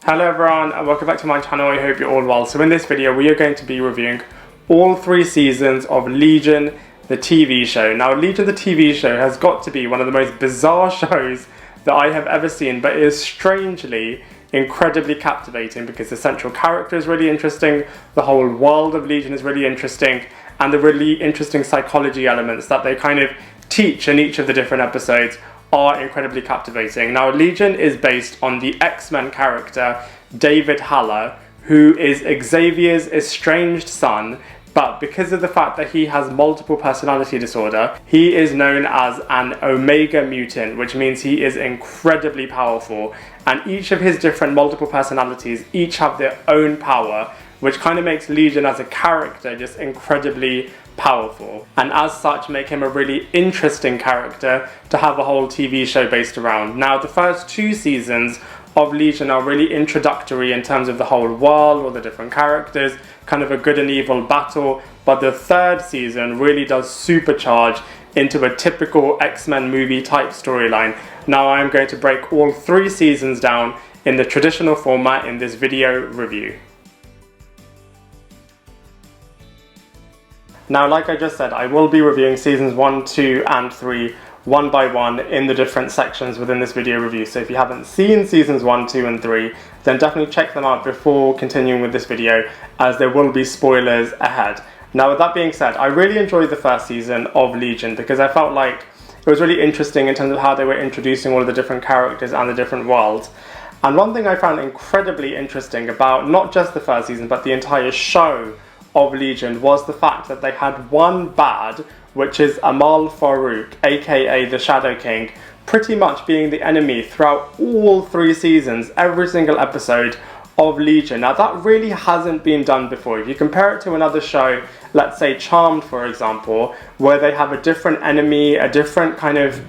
Hello everyone and welcome back to my channel. I hope you're all well. So in this video we are going to be reviewing all 3 seasons of Legion, the TV show. Now Legion, the TV show has got to be one of the most bizarre shows that I have ever seen, but it is strangely incredibly captivating because the central character is really interesting, the whole world of Legion is really interesting, and the really interesting psychology elements that they kind of teach in each of the different episodes are incredibly captivating. Now, Legion is based on the X-Men character David Haller, who is Xavier's estranged son, but because of the fact that he has multiple personality disorder, he is known as an Omega mutant, which means he is incredibly powerful, and each of his different multiple personalities each have their own power, which kind of makes Legion as a character just incredibly powerful, and as such make him a really interesting character to have a whole TV show based around. Now the first 2 seasons of Legion are really introductory in terms of the whole world or the different characters, kind of a good and evil battle, but the 3rd season really does supercharge into a typical X-Men movie type storyline. Now I am going to break all 3 seasons down in the traditional format in this video review. Now, like I just said, I will be reviewing seasons 1, 2 and 3 one by one in the different sections within this video review. So if you haven't seen seasons 1, 2 and 3, then definitely check them out before continuing with this video, as there will be spoilers ahead. Now with that being said, I really enjoyed the first season of Legion because I felt like it was really interesting in terms of how they were introducing all of the different characters and the different worlds. And one thing I found incredibly interesting about not just the first season but the entire show of Legion was the fact that they had one bad, which is Amal Farooq, aka the Shadow King, pretty much being the enemy throughout all 3 seasons, every single episode of Legion. Now that really hasn't been done before. If you compare it to another show, let's say Charmed for example, where they have a different enemy, a different kind of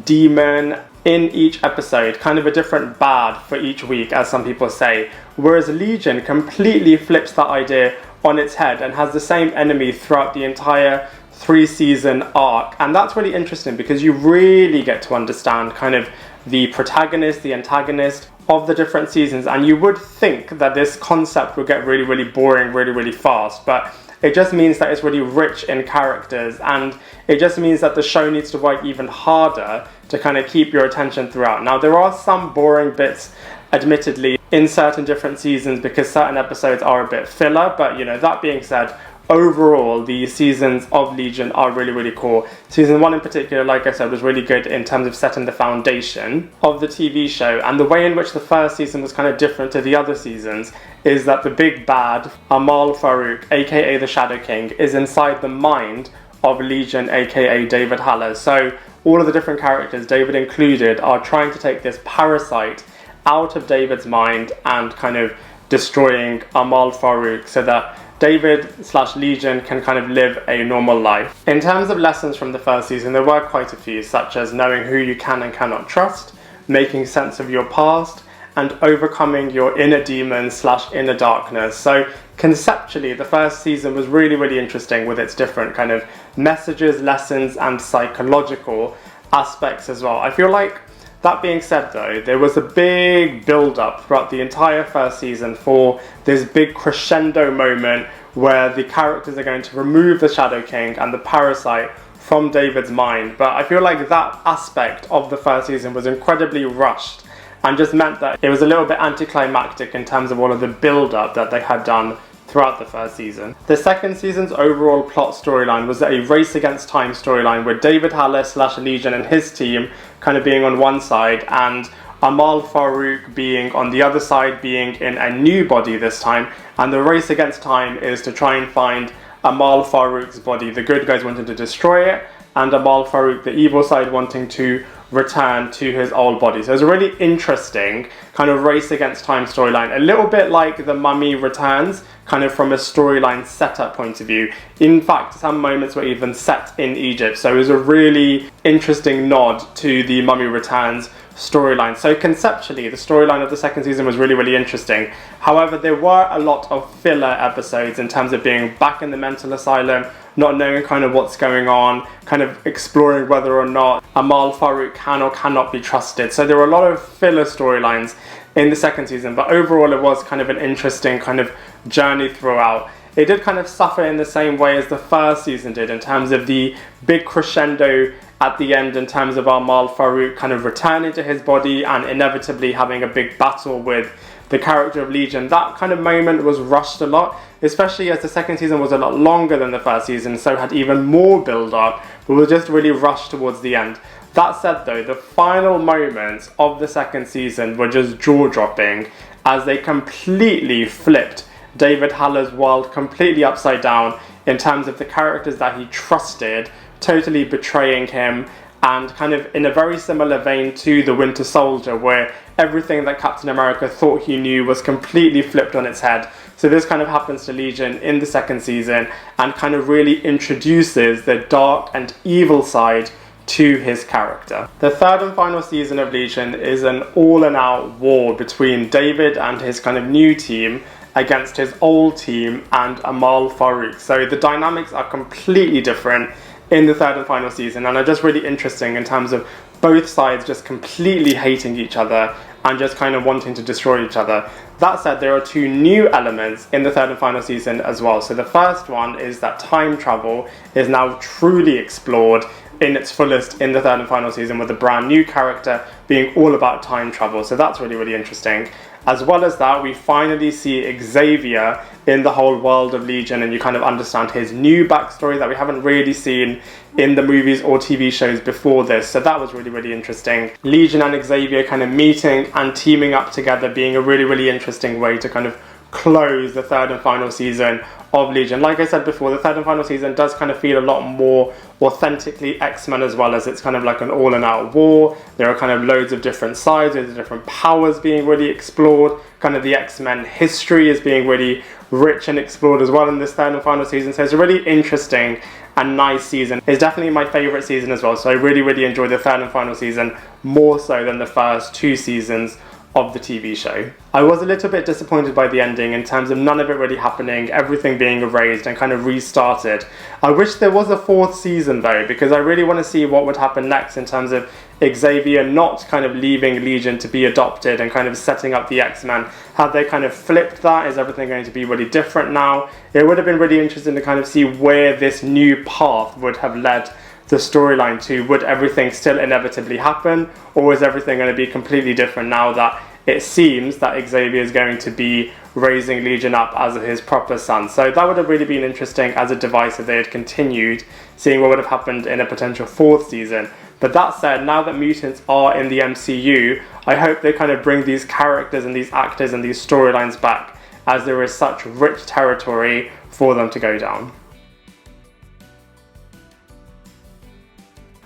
demon in each episode, kind of a different bad for each week, as some people say, whereas Legion completely flips that idea on its head and has the same enemy throughout the entire 3-season arc. And that's really interesting because you really get to understand kind of the protagonist, the antagonist of the different seasons, and you would think that this concept would get really boring really fast, but it just means that it's really rich in characters, and it just means that the show needs to work even harder to kind of keep your attention throughout. Now there are some boring bits admittedly in certain different seasons because certain episodes are a bit filler, but you know, that being said, overall the seasons of Legion are really cool. Season 1 in particular, like I said, was really good in terms of setting the foundation of the TV show, and the way in which the first season was kind of different to the other seasons is that the big bad, Amal Farooq, aka the Shadow King, is inside the mind of Legion, aka David Haller. So all of the different characters, David included, are trying to take this parasite out of David's mind and kind of destroying Amal Farooq so that David/Legion can kind of live a normal life. In terms of lessons from the first season, there were quite a few, such as knowing who you can and cannot trust, making sense of your past, and overcoming your inner demons/inner darkness. So conceptually, the first season was really interesting with its different kind of messages, lessons, and psychological aspects as well. I feel like, that being said though, there was a big build-up throughout the entire first season for this big crescendo moment where the characters are going to remove the Shadow King and the parasite from David's mind. But I feel like that aspect of the first season was incredibly rushed and just meant that it was a little bit anticlimactic in terms of all of the build-up that they had done throughout the first season. The second season's overall plot storyline was a race against time storyline with David Haller/Legion and his team kind of being on one side and Amal Farooq being on the other side, being in a new body this time, and the race against time is to try and find Amal Farooq's body, the good guys wanting to destroy it, and Amal Farooq, the evil side, wanting to return to his old body. So it's a really interesting kind of race against time storyline, a little bit like The Mummy Returns, kind of from a storyline setup point of view. In fact, some moments were even set in Egypt, so it was a really interesting nod to The Mummy Returns storyline. So conceptually, the storyline of the second season was really, really interesting. However, there were a lot of filler episodes in terms of being back in the mental asylum, not knowing kind of what's going on, kind of exploring whether or not Amal Farooq can or cannot be trusted. So there were a lot of filler storylines in the second season, but overall it was kind of an interesting kind of journey throughout. It did kind of suffer in the same way as the first season did in terms of the big crescendo at the end, in terms of Amal Farooq kind of returning to his body and inevitably having a big battle with the character of Legion. That kind of moment was rushed a lot, especially as the second season was a lot longer than the first season, so had even more build up, but was just really rushed towards the end. That said though, the final moments of the second season were just jaw-dropping as they completely flipped David Haller's world completely upside down in terms of the characters that he trusted totally betraying him, and kind of in a very similar vein to the Winter Soldier, where everything that Captain America thought he knew was completely flipped on its head. So this kind of happens to Legion in the second season and kind of really introduces the dark and evil side to his character. The third and final season of Legion is an all-and-out war between David and his kind of new team against his old team and Amal Farooq. So the dynamics are completely different in the third and final season, and are just really interesting in terms of both sides just completely hating each other and just kind of wanting to destroy each other. That said, there are two new elements in the third and final season as well. So the first one is that time travel is now truly explored in its fullest in the third and final season, with a brand new character being all about time travel. So that's really, really interesting. As well as that, we finally see Xavier in the whole world of Legion, and you kind of understand his new backstory that we haven't really seen in the movies or TV shows before this. So that was really, really interesting. Legion and Xavier kind of meeting and teaming up together being a really, really interesting way to kind of close the third and final season of Legion. Like I said before, the third and final season does kind of feel a lot more authentically X-Men, as well as it's kind of like an all-and-out war. There are kind of loads of different sides, there's different powers being really explored. Kind of the X-Men history is being really rich and explored as well in this third and final season. So it's a really interesting and nice season. It's definitely my favourite season as well. So I really, really enjoyed the third and final season, more so than the first two seasons of the TV show. I was a little bit disappointed by the ending in terms of none of it really happening, everything being erased and kind of restarted. I wish there was a fourth season though, because I really want to see what would happen next in terms of Xavier not kind of leaving Legion to be adopted and kind of setting up the X-Men. Have they kind of flipped that? Is everything going to be really different now? It would have been really interesting to kind of see where this new path would have led the storyline to. Would everything still inevitably happen, or is everything going to be completely different now that it seems that Xavier is going to be raising Legion up as his proper son? So that would have really been interesting as a device if they had continued, seeing what would have happened in a potential fourth season. But that said, now that mutants are in the MCU, I hope they kind of bring these characters and these actors and these storylines back, as there is such rich territory for them to go down.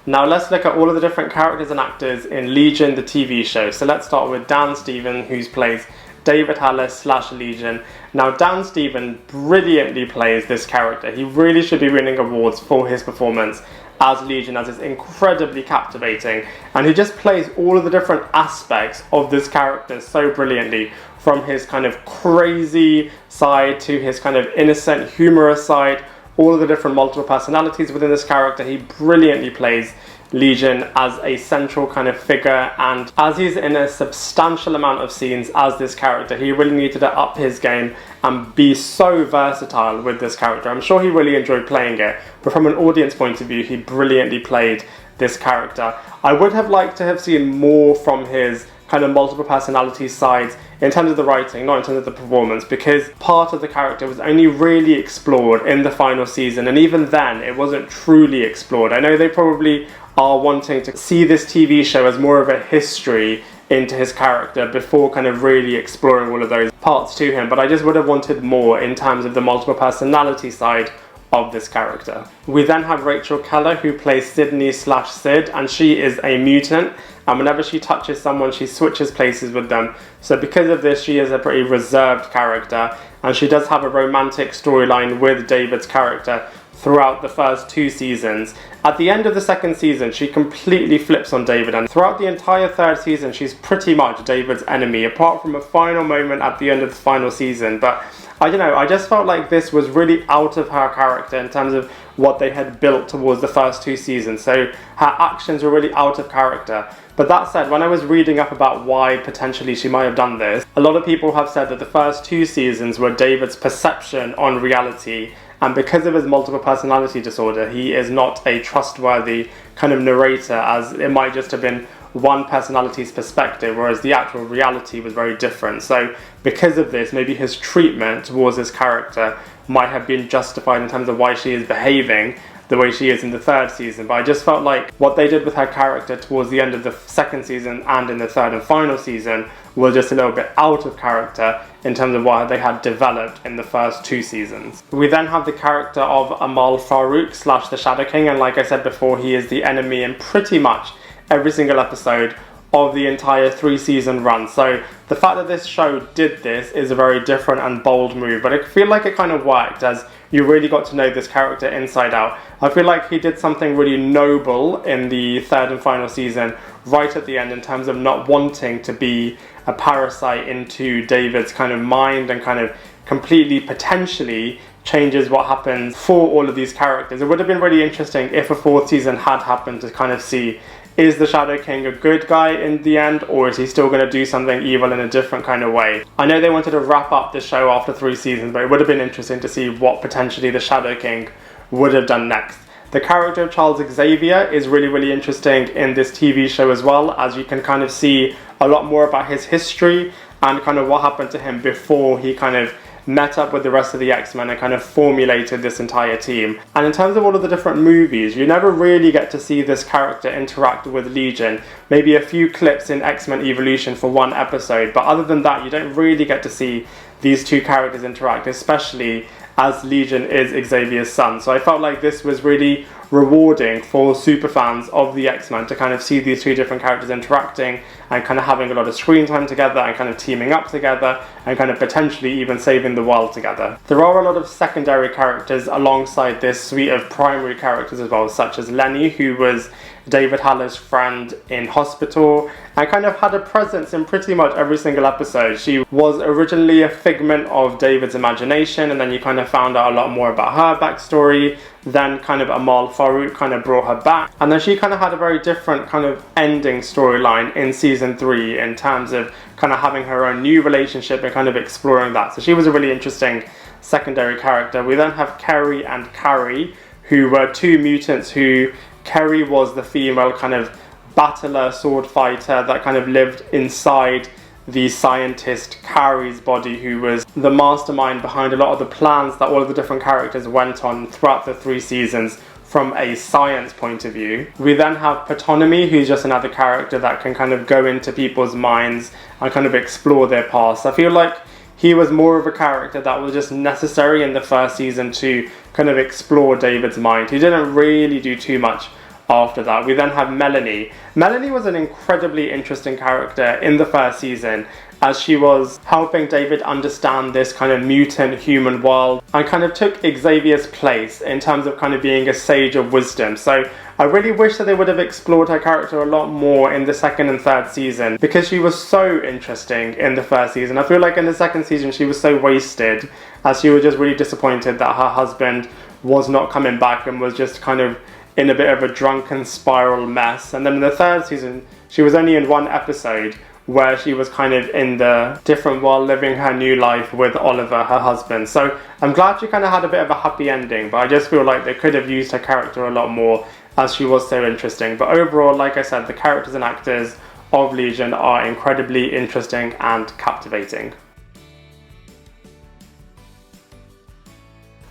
Now let's look at all of the different characters and actors in Legion, the TV show. So let's start with Dan Stevens, who plays David Haller / Legion. Now Dan Stevens brilliantly plays this character. He really should be winning awards for his performance as Legion, as it's incredibly captivating. And he just plays all of the different aspects of this character so brilliantly, from his kind of crazy side to his kind of innocent, humorous side. All of the different multiple personalities within this character, he brilliantly plays Legion as a central kind of figure, and as he's in a substantial amount of scenes as this character, he really needed to up his game and be so versatile with this character. I'm sure he really enjoyed playing it, but from an audience point of view, he brilliantly played this character. I would have liked to have seen more from his kind of multiple personality sides in terms of the writing, not in terms of the performance, because part of the character was only really explored in the final season, and even then it wasn't truly explored. I know they probably are wanting to see this TV show as more of a history into his character before kind of really exploring all of those parts to him, but I just would have wanted more in terms of the multiple personality side of this character. We then have Rachel Keller, who plays Sydney / Sid, and she is a mutant, and whenever she touches someone, she switches places with them. So because of this, she is a pretty reserved character, and she does have a romantic storyline with David's character throughout the first 2 seasons. At the end of the second season, she completely flips on David, and throughout the entire third season, she's pretty much David's enemy, apart from a final moment at the end of the final season. But I don't know, I just felt like this was really out of her character in terms of what they had built towards the first 2 seasons. So her actions were really out of character. But that said, when I was reading up about why potentially she might have done this, a lot of people have said that the first 2 seasons were David's perception on reality, and because of his multiple personality disorder, he is not a trustworthy kind of narrator, as it might just have been one personality's perspective, whereas the actual reality was very different. So because of this, maybe his treatment towards his character might have been justified in terms of why she is behaving the way she is in the third season. But I just felt like what they did with her character towards the end of the second season and in the third and final season was just a little bit out of character in terms of what they had developed in the first 2 seasons. We then have the character of Amal Farooq / the Shadow King, and like I said before, he is the enemy in pretty much every single episode of the entire 3-season run. So the fact that this show did this is a very different and bold move, but I feel like it kind of worked, as you really got to know this character inside out. I feel like he did something really noble in the third and final season right at the end, in terms of not wanting to be a parasite into David's kind of mind, and kind of completely potentially changes what happens for all of these characters. It would have been really interesting if a 4th season had happened, to kind of see, is the Shadow King a good guy in the end, or is he still going to do something evil in a different kind of way? I know they wanted to wrap up the show after 3 seasons, but it would have been interesting to see what potentially the Shadow King would have done next. The character of Charles Xavier is really, really interesting in this TV show as well, as you can kind of see a lot more about his history and kind of what happened to him before he kind of met up with the rest of the X-Men and kind of formulated this entire team. And in terms of all of the different movies, you never really get to see this character interact with Legion. Maybe a few clips in X-Men Evolution for 1 episode, but other than that, you don't really get to see these 2 characters interact, especially as Legion is Xavier's son. So I felt like this was really rewarding for superfans of the X-Men to kind of see these 2 different characters interacting and kind of having a lot of screen time together and kind of teaming up together and kind of potentially even saving the world together. There are a lot of secondary characters alongside this suite of primary characters as well, such as Lenny, who was David Haller's friend in hospital and kind of had a presence in pretty much every single episode. She was originally a figment of David's imagination, and then you kind of found out a lot more about her backstory. Then kind of Amal Farooq kind of brought her back, and then she kind of had a very different kind of ending storyline in season 3 in terms of kind of having her own new relationship and kind of exploring that. So she was a really interesting secondary character. We then have Kerry and Carrie, who were 2 mutants who... Kerry was the female kind of battler, sword fighter that kind of lived inside the scientist Carrie's body, who was the mastermind behind a lot of the plans that all of the different characters went on throughout the 3 seasons from a science point of view. We then have Patonymy, who's just another character that can kind of go into people's minds and kind of explore their past. I feel like he was more of a character that was just necessary in the first season to kind of explore David's mind. He didn't really do too much after that. We then have Melanie. Melanie was an incredibly interesting character in the first season, as she was helping David understand this kind of mutant human world and kind of took Xavier's place in terms of kind of being a sage of wisdom. So I really wish that they would have explored her character a lot more in the second and third season, because she was so interesting in the first season. I feel like in the second season she was so wasted, as she was just really disappointed that her husband was not coming back and was just kind of in a bit of a drunken spiral mess. And then in the third season she was only in 1 episode, where she was kind of in the different world living her new life with Oliver, her husband. So I'm glad she kind of had a bit of a happy ending, but I just feel like they could have used her character a lot more, as she was so interesting. But overall, like I said, the characters and actors of Legion are incredibly interesting and captivating.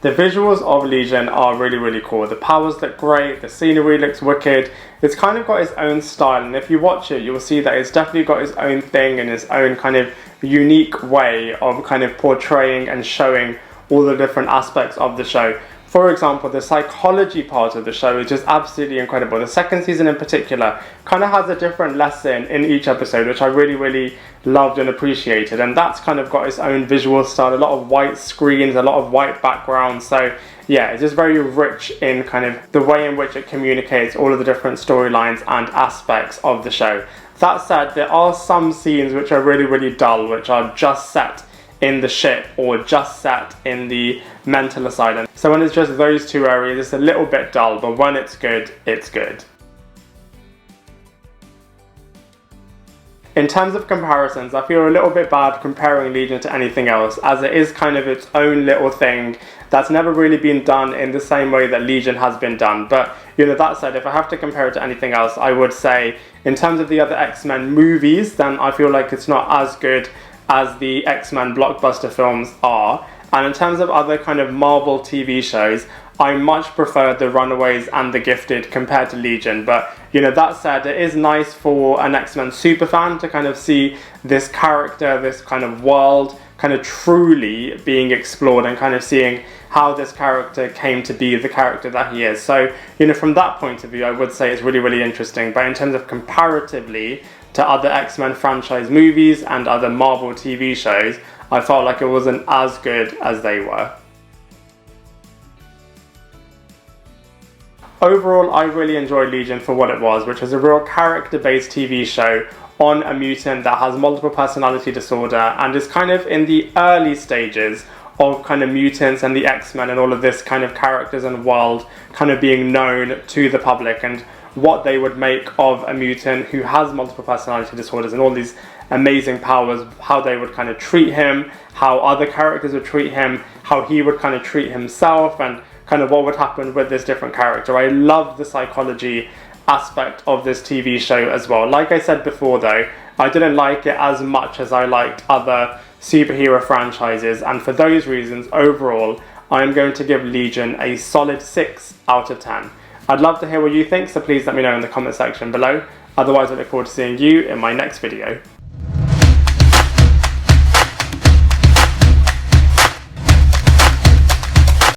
The visuals of Legion are really, really cool. The powers look great, the scenery looks wicked. It's kind of got its own style, and if you watch it, you'll see that it's definitely got its own thing and its own kind of unique way of kind of portraying and showing all the different aspects of the show. For example, the psychology part of the show is just absolutely incredible. The second season in particular kind of has a different lesson in each episode, which I really, really loved and appreciated. And that's kind of got its own visual style, a lot of white screens, a lot of white backgrounds. So yeah, it's just very rich in kind of the way in which it communicates all of the different storylines and aspects of the show. That said, there are some scenes which are really, really dull, which are just set in the ship or just set in the mental asylum. So when it's just those two areas, it's a little bit dull, but when it's good, it's good. In terms of comparisons, I feel a little bit bad comparing Legion to anything else, as it is kind of its own little thing that's never really been done in the same way that Legion has been done. But you know, that said, if I have to compare it to anything else, I would say in terms of the other X-Men movies, then I feel like it's not as good as the X-Men blockbuster films are. And in terms of other kind of Marvel TV shows, I much prefer The Runaways and The Gifted compared to Legion. But you know, that said, it is nice for an X-Men superfan to kind of see this character, this kind of world kind of truly being explored and kind of seeing how this character came to be the character that he is. So you know, from that point of view, I would say it's really, really interesting. But in terms of comparatively to other X-Men franchise movies and other Marvel TV shows, I felt like it wasn't as good as they were. Overall, I really enjoyed Legion for what it was, which is a real character-based TV show on a mutant that has multiple personality disorder and is kind of in the early stages of kind of mutants and the X-Men and all of this kind of characters and world kind of being known to the public, and what they would make of a mutant who has multiple personality disorders and all these amazing powers, how they would kind of treat him, how other characters would treat him, how he would kind of treat himself, and kind of what would happen with this different character. I love the psychology aspect of this TV show as well. Like I said before though, I didn't like it as much as I liked other superhero franchises, and for those reasons, overall, I am going to give Legion a solid 6 out of 10. I'd love to hear what you think, so please let me know in the comment section below. Otherwise, I look forward to seeing you in my next video.